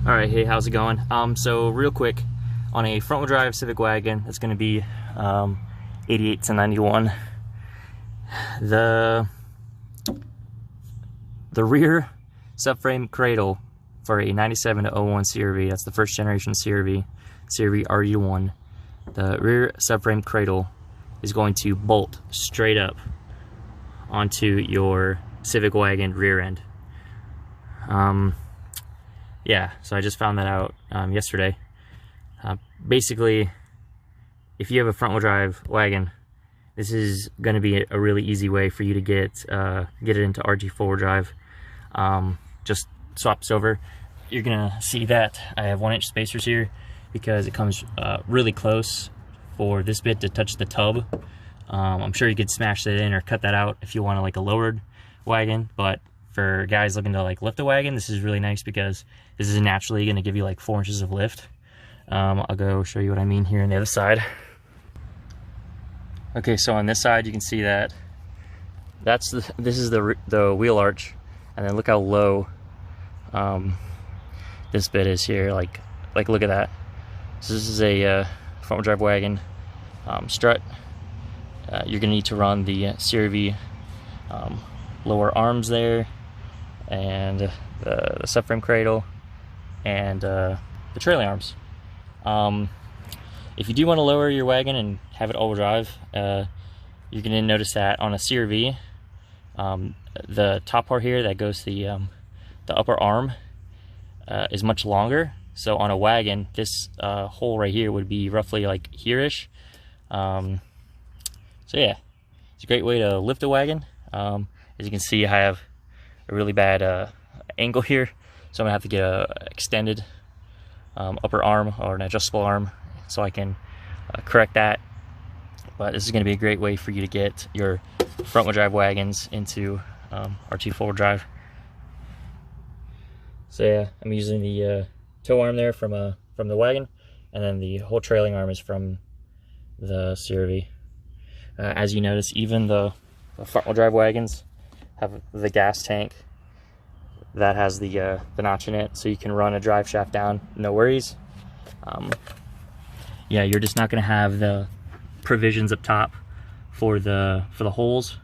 Alright, hey, how's it going? So real quick, on a front-wheel drive Civic Wagon, it's going to be 88 to 91. The rear subframe cradle for a 97 to 01 CRV, that's the first generation CRV RD1, the rear subframe cradle is going to bolt straight up onto your Civic Wagon rear end. Yeah, so I just found that out yesterday. Basically, if you have a front-wheel drive wagon, this is going to be a really easy way for you to get it into RT4WD drive. Just swaps over. You're gonna see that I have 1-inch spacers here because it comes really close for this bit to touch the tub. I'm sure you could smash that in or cut that out if you want like a lowered wagon, but for guys looking to like lift a wagon, this is really nice because this is naturally going to give you like 4 inches of lift. I'll go show you what I mean here on the other side. Okay, so on this side you can see that this is the wheel arch, and then look how low this bit is here. Like look at that. So this is a front-wheel drive wagon strut. You're gonna need to run the CRV lower arms there, and the subframe cradle, and the trailing arms. If you do want to lower your wagon and have it all-wheel drive, you're going to notice that on a CRV, the top part here that goes to the upper arm is much longer. So on a wagon, this hole right here would be roughly like here-ish. So yeah, it's a great way to lift a wagon. As you can see, I have a really bad angle here, so I'm gonna have to get a extended upper arm or an adjustable arm so I can correct that. But this is going to be a great way for you to get your front-wheel drive wagons into RT4WD drive. So yeah, I'm using the tow arm there from the wagon, and then the whole trailing arm is from the CRV. As you notice, even the front-wheel drive wagons have the gas tank that has the notch in it, so you can run a drive shaft down, no worries. Yeah, you're just not going to have the provisions up top for the holes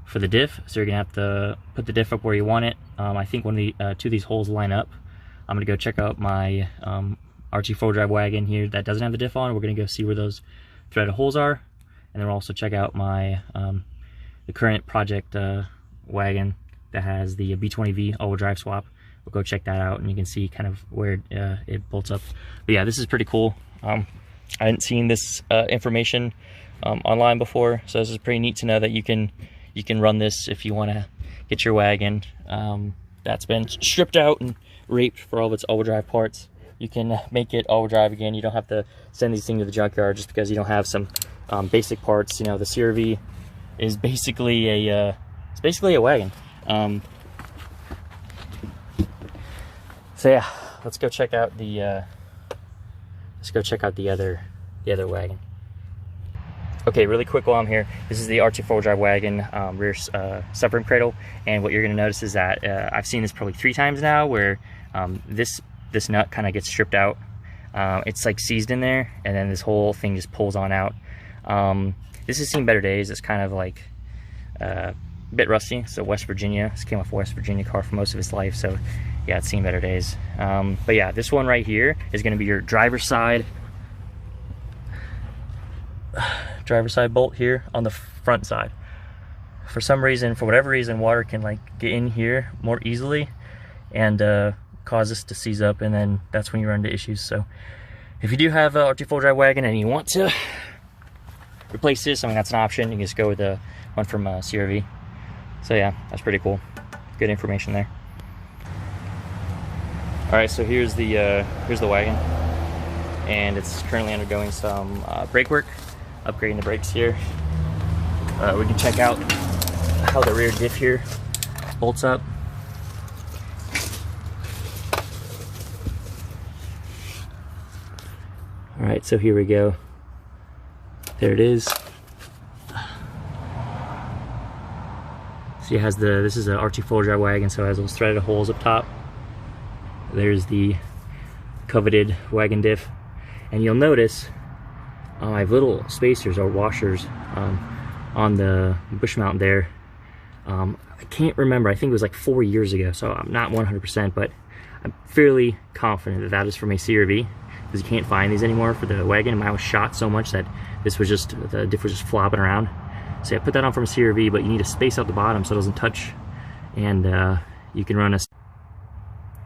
for the diff, so you're gonna have to put the diff up where you want it. I think one of the two of these holes line up. I'm gonna go check out my RT4WD drive wagon here that doesn't have the diff on. We're gonna go see where those threaded holes are, and then we'll also check out my the current project wagon that has the B20V all-wheel drive swap. We'll go check that out, and you can see kind of where it bolts up. But yeah, this is pretty cool. I hadn't seen this information online before, so this is pretty neat to know that you can run this if you want to get your wagon that's been stripped out and raped for all of its all-wheel drive parts. You can make it all-wheel drive again. You don't have to send these things to the junkyard just because you don't have some basic parts. You know, the CRV is basically a wagon. So yeah, let's go check out the other wagon. Okay, really quick while I'm here, this is the RT4WD drive wagon rear subframe cradle, and what you're going to notice is that I've seen this probably 3 times now, where this nut kind of gets stripped out. It's like seized in there, and then this whole thing just pulls on out. This has seen better days. It's kind of like a bit rusty. So West Virginia, this came off a West Virginia car for most of its life, so yeah, it's seen better days. But yeah, this one right here is going to be your driver's side bolt here on the front side. For some reason, for whatever reason, water can like get in here more easily and cause this to seize up, and then that's when you run into issues. So if you do have a RT4WD drive wagon and you want to replace this, I mean, that's an option. You can just go with the one from CRV. So yeah, that's pretty cool. Good information there. All right, so here's the wagon, and it's currently undergoing some brake work, upgrading the brakes here. We can check out how the rear diff here bolts up. All right, so here we go. There it is. See, it has this is a RT4WD drive wagon, so it has those threaded holes up top. there's the coveted wagon diff, and you'll notice I have little spacers or washers on the bush mount there. I can't remember, I think it was like 4 years ago, so I'm not 100%, but I'm fairly confident that that is from a CRV, because you can't find these anymore for the wagon. Mine was shot so much that this was just, the diff was just flopping around. So I put that on from a CRV, but you need to space out the bottom so it doesn't touch, and you can run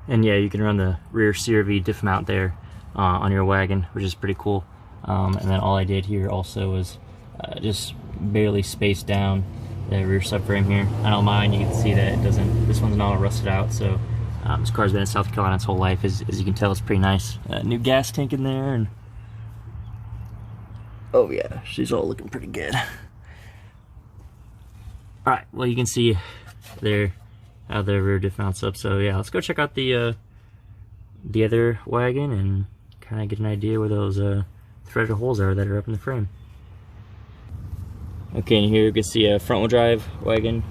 you can run the rear CRV diff mount there on your wagon, which is pretty cool. And then all I did here also was just barely spaced down the rear subframe here. I don't mind, you can see that it doesn't, this one's not all rusted out, so this car's been in South Carolina its whole life. As you can tell, it's pretty nice. New gas tank in there, and oh yeah, she's all looking pretty good. Alright, well you can see there how the rear diff mounts up, so yeah, let's go check out the other wagon and kind of get an idea where those threaded holes are that are up in the frame. Okay, and here you can see a front wheel drive wagon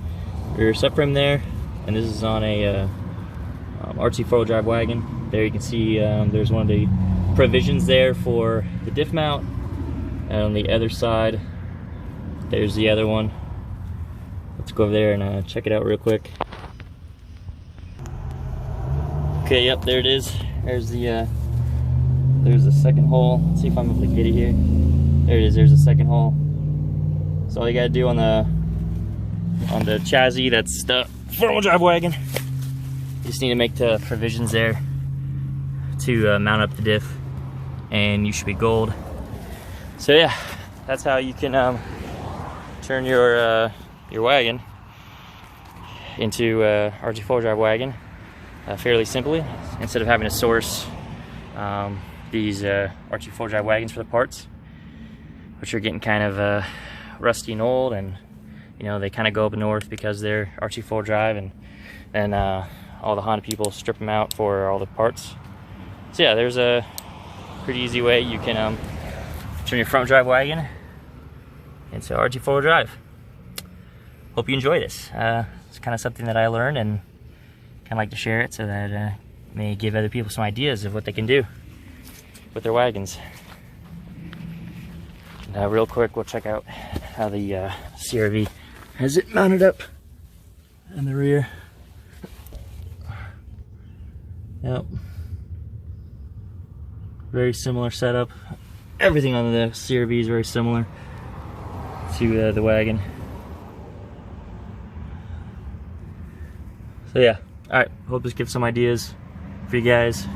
rear subframe there, and this is on a RT4WD drive wagon. There you can see there's one of the provisions there for the diff mount, and on the other side there's the other one. Let's go over there and check it out real quick. Okay, yep, there it is. There's the second hole. Let's see if I'm able to get it here. There it is. There's the second hole. So all you gotta do on the chassis, that's the front-wheel drive wagon, you just need to make the provisions there to mount up the diff, and you should be gold. So yeah, that's how you can turn your wagon into a RT4 drive wagon fairly simply, instead of having to source these RT4 drive wagons for the parts, which are getting kind of rusty and old, and you know, they kind of go up north because they're RT4 drive, and then all the Honda people strip them out for all the parts. So yeah, there's a pretty easy way you can turn your front drive wagon into RT4 drive. Hope you enjoy this. It's kind of something that I learned, and kind of like to share it so that it may give other people some ideas of what they can do with their wagons. Now real quick, we'll check out how the CRV has it mounted up in the rear. Yep. Very similar setup. Everything on the CRV is very similar to the wagon. So yeah, alright, hope this gives some ideas for you guys.